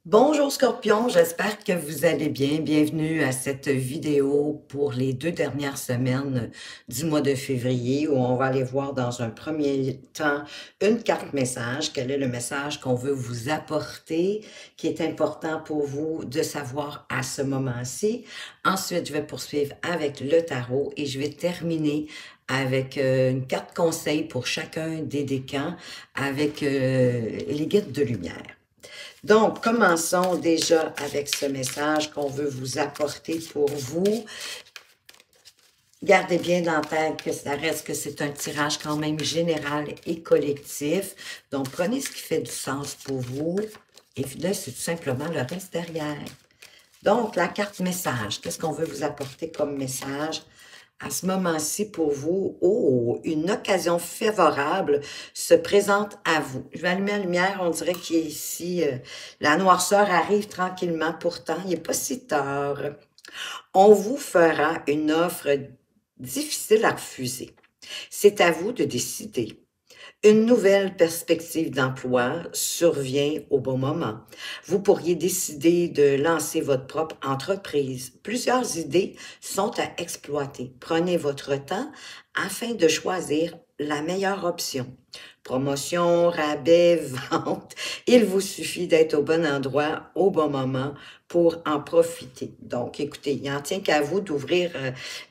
Bonjour Scorpion, j'espère que vous allez bien. Bienvenue à cette vidéo pour les 2 dernières semaines du mois de février où on va aller voir dans un premier temps une carte message. Quel est le message qu'on veut vous apporter, qui est important pour vous de savoir à ce moment-ci. Ensuite, je vais poursuivre avec le tarot et je vais terminer avec une carte conseil pour chacun des décans avec les guides de lumière. Donc, commençons déjà avec ce message qu'on veut vous apporter pour vous. Gardez bien en tête que ça reste que c'est un tirage quand même général et collectif. Donc, prenez ce qui fait du sens pour vous. Et là, c'est tout simplement le reste derrière. Donc, la carte message. Qu'est-ce qu'on veut vous apporter comme message? À ce moment-ci, pour vous, oh, une occasion favorable se présente à vous. Je vais allumer la lumière, on dirait qu'il est ici. La noirceur arrive tranquillement, pourtant, il n'est pas si tard. On vous fera une offre difficile à refuser. C'est à vous de décider. Une nouvelle perspective d'emploi survient au bon moment. Vous pourriez décider de lancer votre propre entreprise. Plusieurs idées sont à exploiter. Prenez votre temps afin de choisir la meilleure option. Promotion, rabais, vente, il vous suffit d'être au bon endroit, au bon moment pour en profiter. Donc, écoutez, il n'en tient qu'à vous d'ouvrir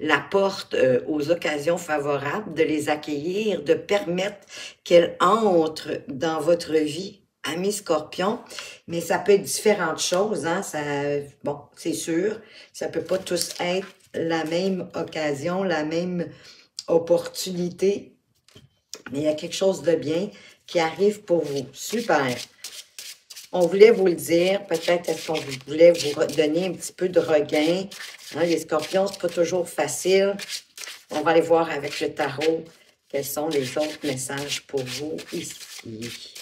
la porte aux occasions favorables, de les accueillir, de permettre qu'elles entrent dans votre vie, amis Scorpion. Mais ça peut être différentes choses, hein? Bon, c'est sûr, ça peut pas tous être la même occasion, la même opportunité, mais il y a quelque chose de bien qui arrive pour vous. Super! On voulait vous le dire, peut-être est-ce qu'on voulait vous donner un petit peu de regain. Hein, les scorpions, c'est pas toujours facile. On va aller voir avec le tarot quels sont les autres messages pour vous ici.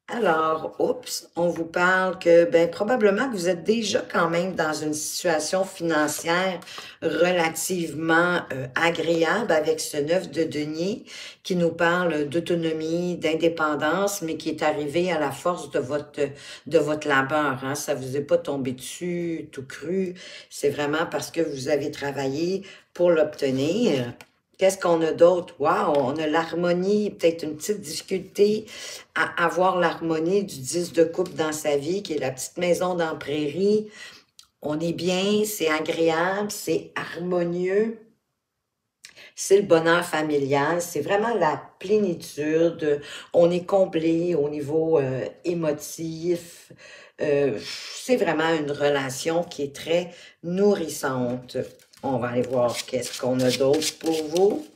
Alors, oups, on vous parle que, probablement que vous êtes déjà quand même dans une situation financière relativement agréable avec ce 9 de denier qui nous parle d'autonomie, d'indépendance, mais qui est arrivé à la force de votre labeur. Hein. Ça vous est pas tombé dessus tout cru. C'est vraiment parce que vous avez travaillé pour l'obtenir. Qu'est-ce qu'on a d'autre? Wow, on a l'harmonie, peut-être une petite difficulté à avoir l'harmonie du 10 de coupe dans sa vie, qui est la petite maison dans la prairie. On est bien, c'est agréable, c'est harmonieux. C'est le bonheur familial, c'est vraiment la plénitude. On est comblé au niveau émotif. C'est vraiment une relation qui est très nourrissante. On va aller voir qu'est-ce qu'on a d'autre pour vous.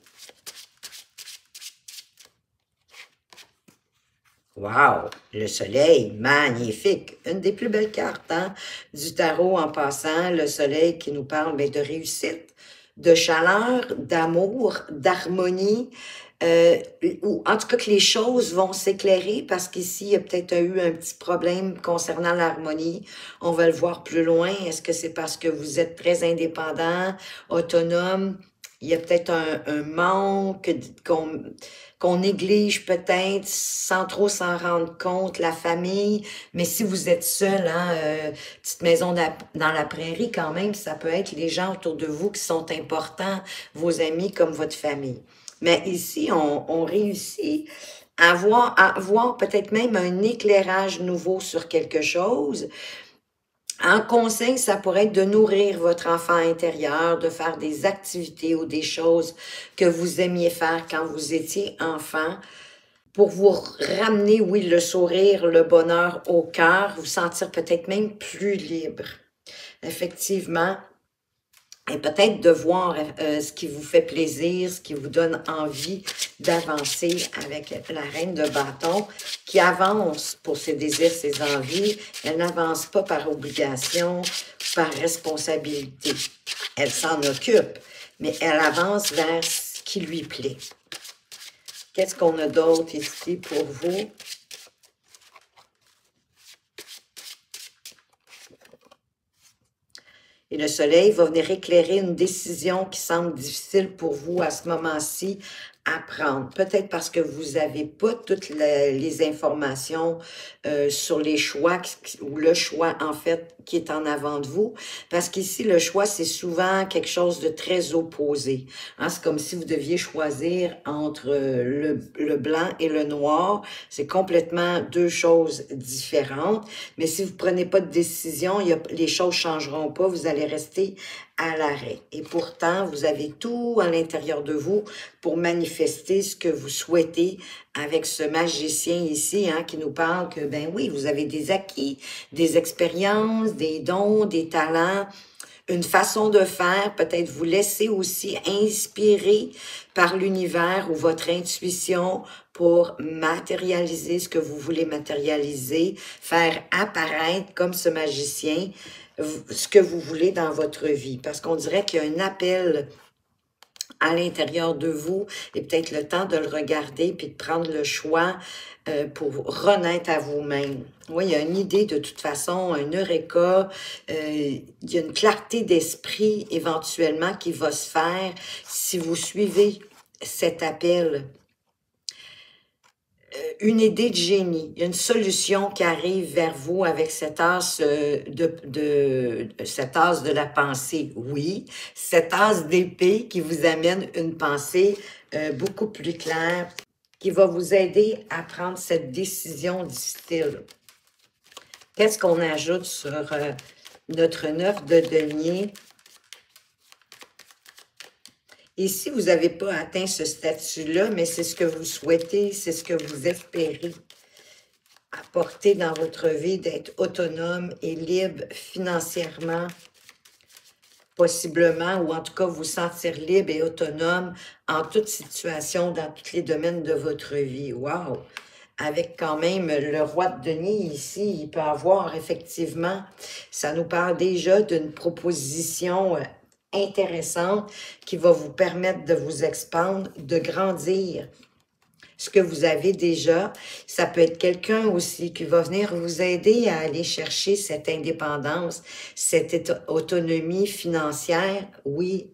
Wow! Le soleil, magnifique! Une des plus belles cartes hein, du tarot en passant. Le soleil qui nous parle de réussite, de chaleur, d'amour, d'harmonie. Ou en tout cas que les choses vont s'éclairer parce qu'ici, il y a peut-être eu un petit problème concernant l'harmonie. On va le voir plus loin. Est-ce que c'est parce que vous êtes très indépendant, autonome? Il y a peut-être un manque qu'on néglige peut-être sans trop s'en rendre compte, la famille. Mais si vous êtes seul, hein, petite maison dans la prairie quand même, ça peut être les gens autour de vous qui sont importants, vos amis comme votre famille. Mais ici, on réussit à voir peut-être même un éclairage nouveau sur quelque chose. En conseil, ça pourrait être de nourrir votre enfant intérieur, de faire des activités ou des choses que vous aimiez faire quand vous étiez enfant pour vous ramener, oui, le sourire, le bonheur au cœur, vous sentir peut-être même plus libre. Effectivement, et peut-être de voir ce qui vous fait plaisir, ce qui vous donne envie d'avancer avec la reine de bâton qui avance pour ses désirs, ses envies. Elle n'avance pas par obligation, par responsabilité. Elle s'en occupe, mais elle avance vers ce qui lui plaît. Qu'est-ce qu'on a d'autre ici pour vous? Et le soleil va venir éclairer une décision qui semble difficile pour vous à ce moment-ci apprendre. Peut-être parce que vous n'avez pas toutes les informations sur les choix, ou le choix, en fait, qui est en avant de vous. Parce qu'ici, le choix, c'est souvent quelque chose de très opposé. Hein? C'est comme si vous deviez choisir entre le blanc et le noir. C'est complètement deux choses différentes. Mais si vous ne prenez pas de décision, les choses ne changeront pas. Vous allez rester à l'arrêt. Et pourtant, vous avez tout à l'intérieur de vous pour manifester ce que vous souhaitez avec ce magicien ici, hein, qui nous parle que, ben oui, vous avez des acquis, des expériences, des dons, des talents, une façon de faire, peut-être vous laisser aussi inspirer par l'univers ou votre intuition pour matérialiser ce que vous voulez matérialiser, faire apparaître comme ce magicien ce que vous voulez dans votre vie. Parce qu'on dirait qu'il y a un appel à l'intérieur de vous et peut-être le temps de le regarder puis de prendre le choix pour renaître à vous-même. Oui, il y a une idée de toute façon, un eureka, il y a une clarté d'esprit éventuellement qui va se faire si vous suivez cet appel. Une idée de génie, il y a une solution qui arrive vers vous avec cet as cet as de la pensée, oui, cet as d'épée qui vous amène une pensée beaucoup plus claire, qui va vous aider à prendre cette décision difficile. Qu'est-ce qu'on ajoute sur notre 9 de denier? Et si vous n'avez pas atteint ce statut-là, mais c'est ce que vous souhaitez, c'est ce que vous espérez apporter dans votre vie, d'être autonome et libre financièrement, possiblement, ou en tout cas vous sentir libre et autonome en toute situation, dans tous les domaines de votre vie. Wow! Avec quand même le roi de denier ici, il peut avoir effectivement, ça nous parle déjà d'une proposition intéressante qui va vous permettre de vous expandre, de grandir ce que vous avez déjà. Ça peut être quelqu'un aussi qui va venir vous aider à aller chercher cette indépendance, cette autonomie financière, oui,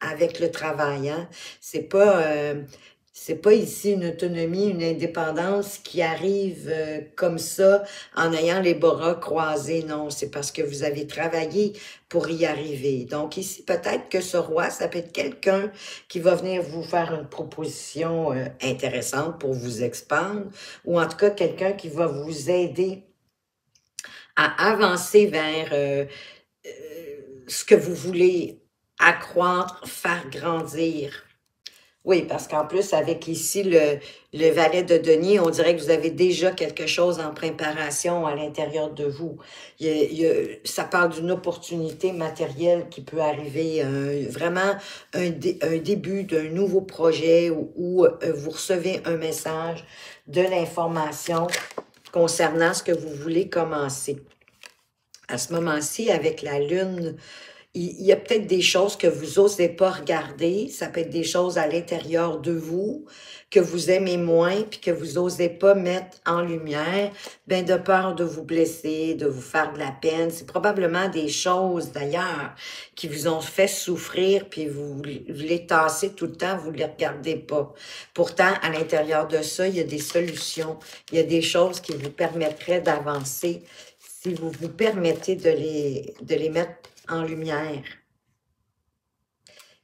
avec le travail. Hein? C'est pas ici une autonomie, une indépendance qui arrive comme ça en ayant les bras croisés. Non, c'est parce que vous avez travaillé pour y arriver. Donc ici, peut-être que ce roi, ça peut être quelqu'un qui va venir vous faire une proposition intéressante pour vous expandre, ou en tout cas quelqu'un qui va vous aider à avancer vers ce que vous voulez accroître, faire grandir. Oui, parce qu'en plus, avec ici le valet de denier, on dirait que vous avez déjà quelque chose en préparation à l'intérieur de vous. Ça parle d'une opportunité matérielle qui peut arriver, vraiment un début d'un nouveau projet où vous recevez un message, de l'information concernant ce que vous voulez commencer. À ce moment-ci, avec la lune, il y a peut-être des choses que vous n'osez pas regarder. Ça peut être des choses à l'intérieur de vous que vous aimez moins puis que vous n'osez pas mettre en lumière, ben de peur de vous blesser, de vous faire de la peine. C'est probablement des choses, d'ailleurs, qui vous ont fait souffrir puis vous les tassez tout le temps, vous ne les regardez pas. Pourtant, à l'intérieur de ça, il y a des solutions. Il y a des choses qui vous permettraient d'avancer si vous vous permettez de les mettre en lumière.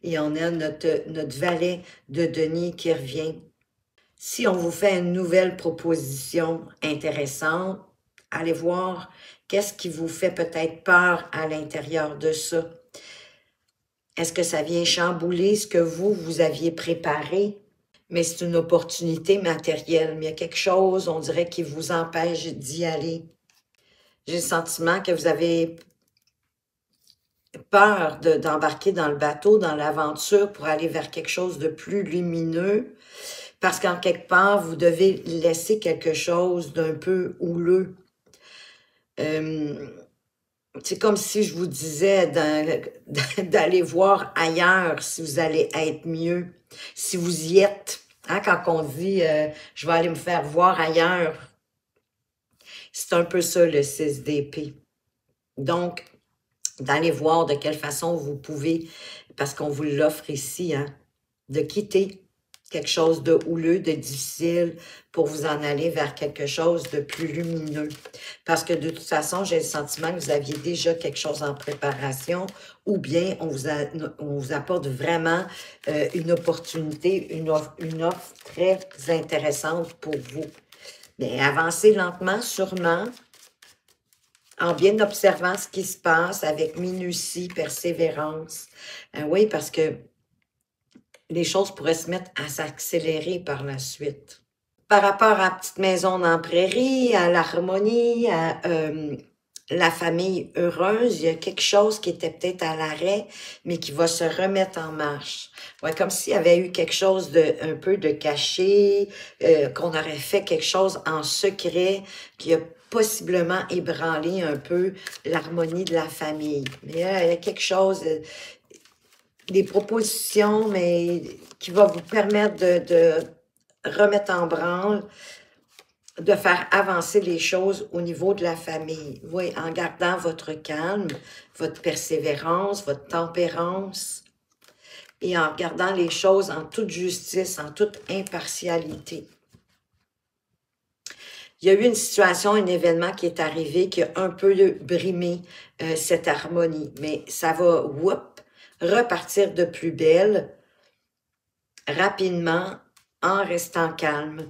Et on a notre valet de denier qui revient. Si on vous fait une nouvelle proposition intéressante, allez voir qu'est-ce qui vous fait peut-être peur à l'intérieur de ça. Est-ce que ça vient chambouler ce que vous aviez préparé? Mais c'est une opportunité matérielle. Mais il y a quelque chose, on dirait, qui vous empêche d'y aller. J'ai le sentiment que vous avez peur d'embarquer dans le bateau, dans l'aventure pour aller vers quelque chose de plus lumineux, parce qu'en quelque part, vous devez laisser quelque chose d'un peu houleux. C'est comme si je vous disais d'aller voir ailleurs si vous allez être mieux, si vous y êtes. Hein, quand on dit je vais aller me faire voir ailleurs », c'est un peu ça le 6 d'épée. Donc, d'aller voir de quelle façon vous pouvez, parce qu'on vous l'offre ici, hein, de quitter quelque chose de houleux, de difficile, pour vous en aller vers quelque chose de plus lumineux. Parce que de toute façon, j'ai le sentiment que vous aviez déjà quelque chose en préparation, ou bien on vous apporte vraiment une opportunité, une offre très intéressante pour vous. Mais avancez lentement, sûrement, en bien observant ce qui se passe avec minutie, persévérance. Oui, parce que les choses pourraient se mettre à s'accélérer par la suite. Par rapport à Petite Maison dans la Prairie, à l'harmonie, à la famille heureuse, il y a quelque chose qui était peut-être à l'arrêt, mais qui va se remettre en marche. Ouais, comme s'il y avait eu quelque chose de un peu de caché, qu'on aurait fait quelque chose en secret, qui a possiblement ébranlé un peu l'harmonie de la famille. Mais là, il y a quelque chose, des propositions, mais qui va vous permettre de remettre en branle, de faire avancer les choses au niveau de la famille. Oui, en gardant votre calme, votre persévérance, votre tempérance, et en regardant les choses en toute justice, en toute impartialité. Il y a eu une situation, un événement qui est arrivé qui a un peu brimé cette harmonie, mais ça va, repartir de plus belle, rapidement, en restant calme,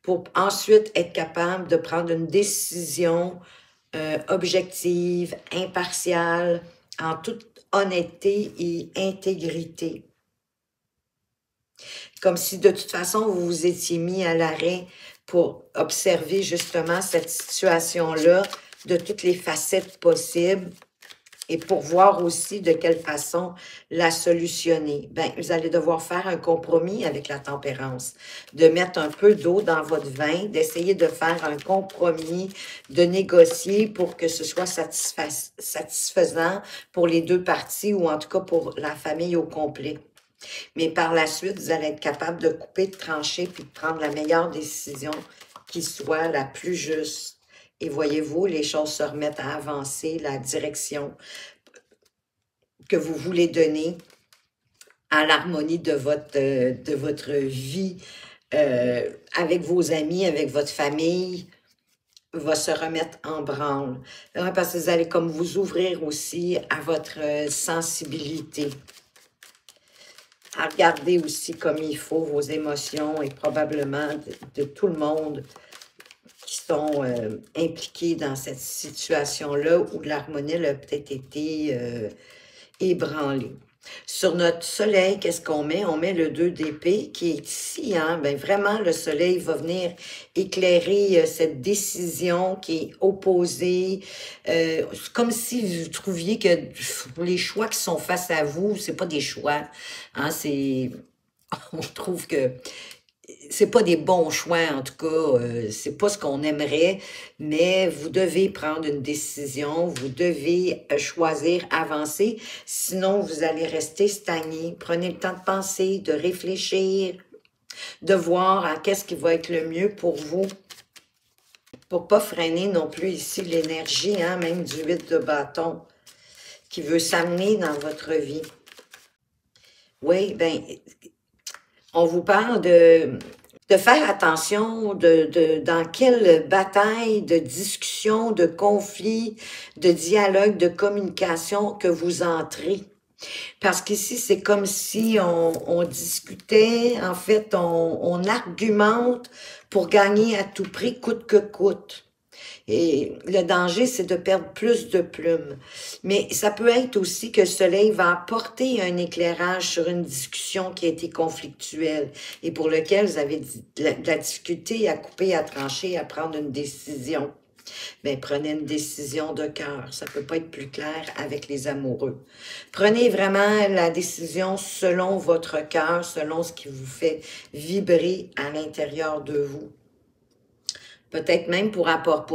pour ensuite être capable de prendre une décision objective, impartiale, en toute honnêteté et intégrité. Comme si de toute façon, vous vous étiez mis à l'arrêt pour observer justement cette situation-là de toutes les facettes possibles et pour voir aussi de quelle façon la solutionner. Ben, vous allez devoir faire un compromis avec la tempérance, de mettre un peu d'eau dans votre vin, d'essayer de faire un compromis, de négocier pour que ce soit satisfaisant pour les deux parties ou en tout cas pour la famille au complet. Mais par la suite, vous allez être capable de couper, de trancher, puis de prendre la meilleure décision qui soit la plus juste. Et voyez-vous, les choses se remettent à avancer, la direction que vous voulez donner à l'harmonie de votre vie avec vos amis, avec votre famille, va se remettre en branle. Parce que vous allez comme vous ouvrir aussi à votre sensibilité. À regarder aussi comme il faut vos émotions et probablement de tout le monde qui sont impliqués dans cette situation-là où l'harmonie a peut-être été ébranlée. Sur notre soleil, qu'est-ce qu'on met? On met le 2 d'épée qui est ici. Hein? Ben, vraiment, le soleil va venir éclairer cette décision qui est opposée. Comme si vous trouviez que les choix qui sont face à vous, c'est pas des choix. Hein? On trouve que c'est pas des bons choix, en tout cas, c'est pas ce qu'on aimerait, mais vous devez prendre une décision, vous devez choisir, avancer, sinon vous allez rester stagné. Prenez le temps de penser, de réfléchir, de voir à qu'est-ce qui va être le mieux pour vous, pour pas freiner non plus ici l'énergie, hein, même du 8 de bâton, qui veut s'amener dans votre vie. Oui, ben, on vous parle de faire attention dans quelle bataille, de discussion, de conflit, de dialogue, de communication que vous entrez. Parce qu'ici, c'est comme si on discutait, en fait, on argumente pour gagner à tout prix, coûte que coûte. Et le danger, c'est de perdre plus de plumes. Mais ça peut être aussi que le soleil va apporter un éclairage sur une discussion qui a été conflictuelle et pour lequel vous avez de la difficulté à couper, à trancher, à prendre une décision. Bien, prenez une décision de cœur. Ça ne peut pas être plus clair avec les amoureux. Prenez vraiment la décision selon votre cœur, selon ce qui vous fait vibrer à l'intérieur de vous. Peut-être même pour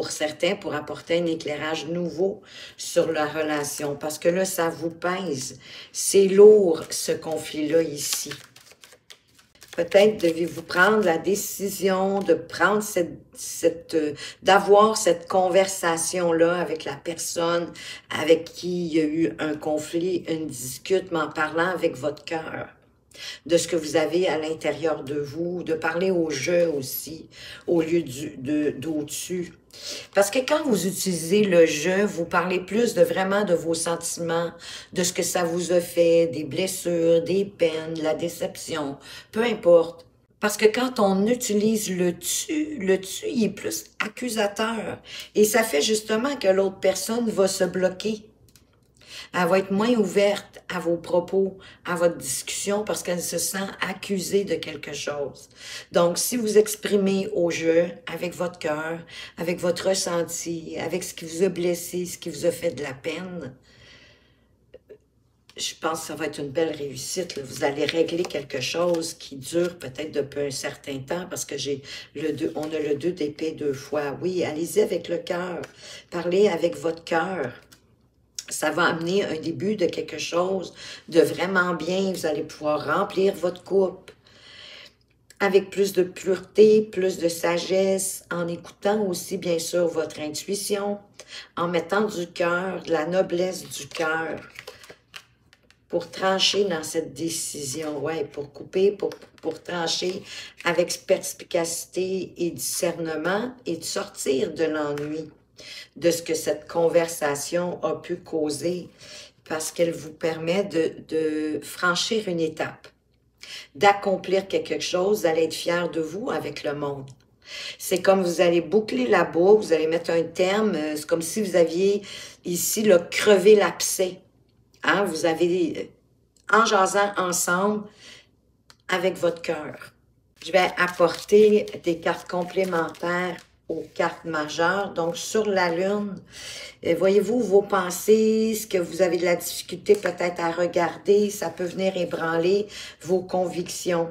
certains, pour apporter un éclairage nouveau sur la relation. Parce que là, ça vous pèse. C'est lourd, ce conflit-là ici. Peut-être devez-vous prendre la décision de prendre d'avoir cette conversation-là avec la personne avec qui il y a eu un conflit, une dispute, mais en parlant avec votre cœur. de ce que vous avez à l'intérieur de vous, de parler au je aussi, au lieu d'au-dessus. Parce que quand vous utilisez le je, vous parlez plus de vraiment de vos sentiments, de ce que ça vous a fait, des blessures, des peines, la déception, peu importe. Parce que quand on utilise le tu, il est plus accusateur. Et ça fait justement que l'autre personne va se bloquer. Elle va être moins ouverte à vos propos, à votre discussion, parce qu'elle se sent accusée de quelque chose. Donc, si vous exprimez au jeu, avec votre cœur, avec votre ressenti, avec ce qui vous a blessé, ce qui vous a fait de la peine, je pense que ça va être une belle réussite, là. Vous allez régler quelque chose qui dure peut-être depuis un certain temps, parce que on a le 2 d'épée 2 fois. Oui, allez-y avec le cœur. Parlez avec votre cœur. Ça va amener un début de quelque chose de vraiment bien. Vous allez pouvoir remplir votre coupe avec plus de pureté, plus de sagesse, en écoutant aussi, bien sûr, votre intuition, en mettant du cœur, de la noblesse du cœur, pour trancher dans cette décision, ouais, pour couper, pour trancher avec perspicacité et discernement et de sortir de l'ennui, de ce que cette conversation a pu causer, parce qu'elle vous permet de franchir une étape, d'accomplir quelque chose, vous allez être fier de vous avec le monde. C'est comme vous allez boucler la boucle, vous allez mettre un terme, c'est comme si vous aviez ici là, crevé l'abcès. Hein? Vous avez, en jasant ensemble, avec votre cœur. Je vais apporter des cartes complémentaires aux cartes majeures. Donc, sur la Lune, voyez-vous vos pensées, ce que vous avez de la difficulté peut-être à regarder, ça peut venir ébranler vos convictions.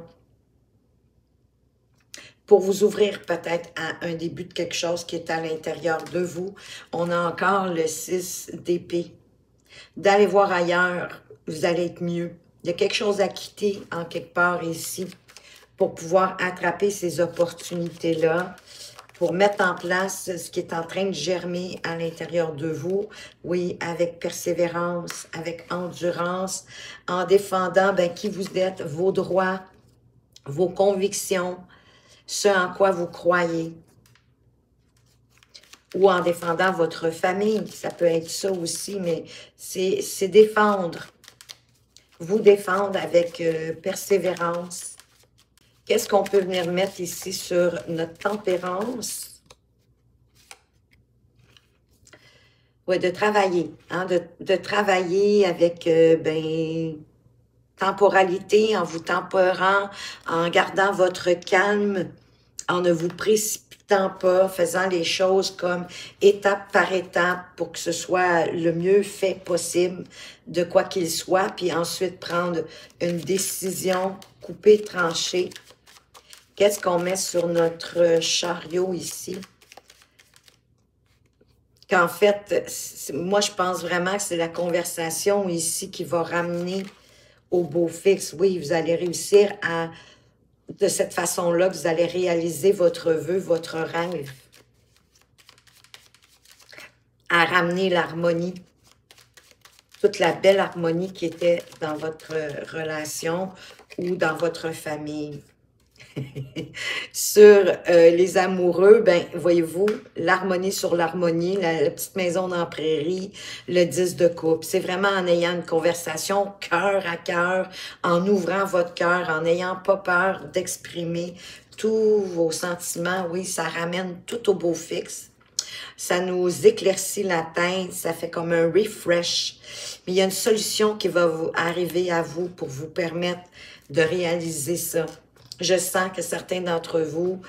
Pour vous ouvrir peut-être à un début de quelque chose qui est à l'intérieur de vous, on a encore le 6 d'épée. D'aller voir ailleurs, vous allez être mieux. Il y a quelque chose à quitter en quelque part ici pour pouvoir attraper ces opportunités-là, pour mettre en place ce qui est en train de germer à l'intérieur de vous, oui, avec persévérance, avec endurance, en défendant qui vous êtes, vos droits, vos convictions, ce en quoi vous croyez, ou en défendant votre famille, ça peut être ça aussi, mais c'est défendre, vous défendre avec persévérance. Qu'est-ce qu'on peut venir mettre ici sur notre tempérance? Oui, de travailler, hein, de travailler avec, temporalité, en vous tempérant, en gardant votre calme, en ne vous précipitant pas, faisant les choses comme étape par étape pour que ce soit le mieux fait possible de quoi qu'il soit, puis ensuite prendre une décision coupée, tranchée. Qu'est-ce qu'on met sur notre chariot ici? Qu'en fait, moi, je pense vraiment que c'est la conversation ici qui va ramener au beau fixe. Oui, vous allez réussir à, de cette façon-là, vous allez réaliser votre vœu, votre rêve. À ramener l'harmonie, toute la belle harmonie qui était dans votre relation ou dans votre famille. Sur les amoureux, voyez-vous, l'harmonie sur l'harmonie, la petite maison dans la prairie, le 10 de coupe. C'est vraiment en ayant une conversation cœur à cœur, en ouvrant votre cœur, en n'ayant pas peur d'exprimer tous vos sentiments. Oui, ça ramène tout au beau fixe. Ça nous éclaircit la tête, ça fait comme un refresh. Mais il y a une solution qui va arriver à vous pour vous permettre de réaliser ça. Je sens que certains d'entre vous,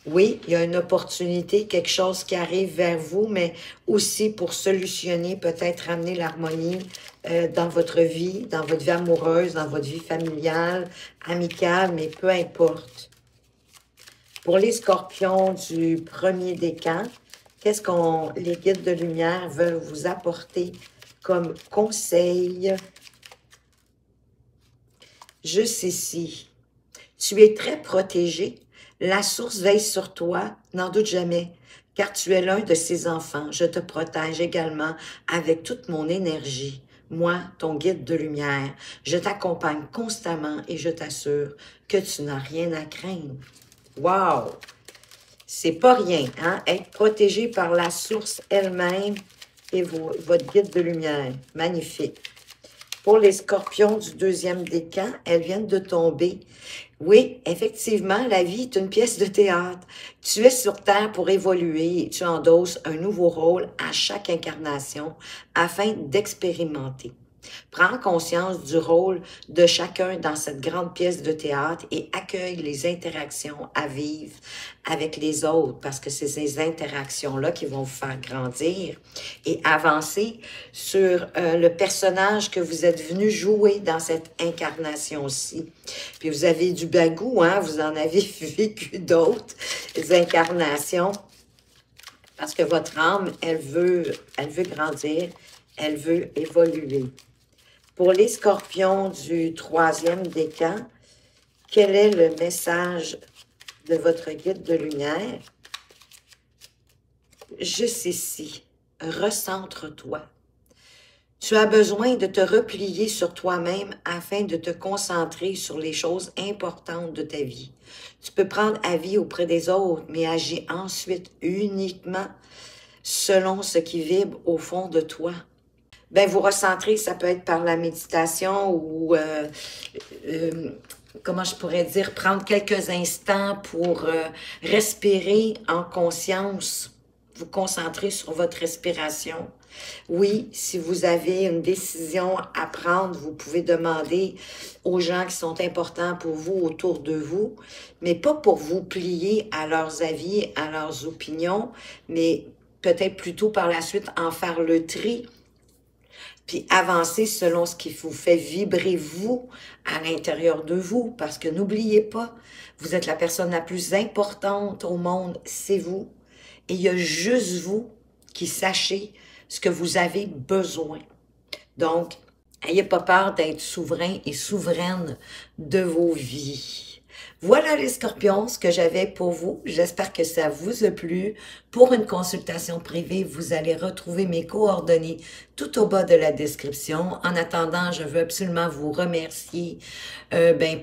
oui, il y a une opportunité, quelque chose qui arrive vers vous, mais aussi pour solutionner, peut-être ramener l'harmonie dans votre vie amoureuse, dans votre vie familiale, amicale, mais peu importe. Pour les scorpions du premier décan, qu'est-ce que les guides de lumière veulent vous apporter comme conseil? Juste ici. Tu es très protégé. La source veille sur toi, n'en doute jamais, car tu es l'un de ses enfants. Je te protège également avec toute mon énergie. Moi, ton guide de lumière, je t'accompagne constamment et je t'assure que tu n'as rien à craindre. Wow! C'est pas rien, hein? Être protégé par la source elle-même et votre guide de lumière. Magnifique. Pour les scorpions du deuxième décan, elles viennent de tomber. Oui, effectivement, la vie est une pièce de théâtre. Tu es sur Terre pour évoluer et tu endosses un nouveau rôle à chaque incarnation afin d'expérimenter. Prends conscience du rôle de chacun dans cette grande pièce de théâtre et accueille les interactions à vivre avec les autres parce que c'est ces interactions-là qui vont vous faire grandir et avancer sur le personnage que vous êtes venu jouer dans cette incarnation-ci. Puis vous avez du bagou, hein? Vous en avez vécu d'autres incarnations parce que votre âme, elle veut grandir, elle veut évoluer. Pour les scorpions du troisième décan, quel est le message de votre guide de lumière? Juste ici, recentre-toi. Tu as besoin de te replier sur toi-même afin de te concentrer sur les choses importantes de ta vie. Tu peux prendre avis auprès des autres, mais agis ensuite uniquement selon ce qui vibre au fond de toi. Ben, vous recentrer, ça peut être par la méditation ou, comment je pourrais dire, prendre quelques instants pour respirer en conscience, vous concentrer sur votre respiration. Oui, si vous avez une décision à prendre, vous pouvez demander aux gens qui sont importants pour vous, autour de vous, mais pas pour vous plier à leurs avis, à leurs opinions, mais peut-être plutôt par la suite en faire le tri, puis avancer selon ce qui vous fait vibrer vous à l'intérieur de vous. Parce que n'oubliez pas, vous êtes la personne la plus importante au monde, c'est vous. Et il y a juste vous qui sachez ce que vous avez besoin. Donc, n'ayez pas peur d'être souverain et souveraine de vos vies. Voilà les scorpions, ce que j'avais pour vous. J'espère que ça vous a plu. Pour une consultation privée, vous allez retrouver mes coordonnées tout au bas de la description. En attendant, je veux absolument vous remercier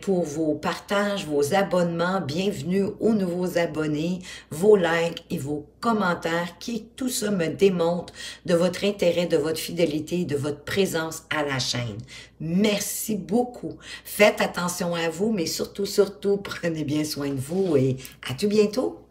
pour vos partages, vos abonnements. Bienvenue aux nouveaux abonnés, vos likes et vos commentaires qui, tout ça me démontre de votre intérêt, de votre fidélité, de votre présence à la chaîne. Merci beaucoup. Faites attention à vous, mais surtout, prenez bien soin de vous et à tout bientôt.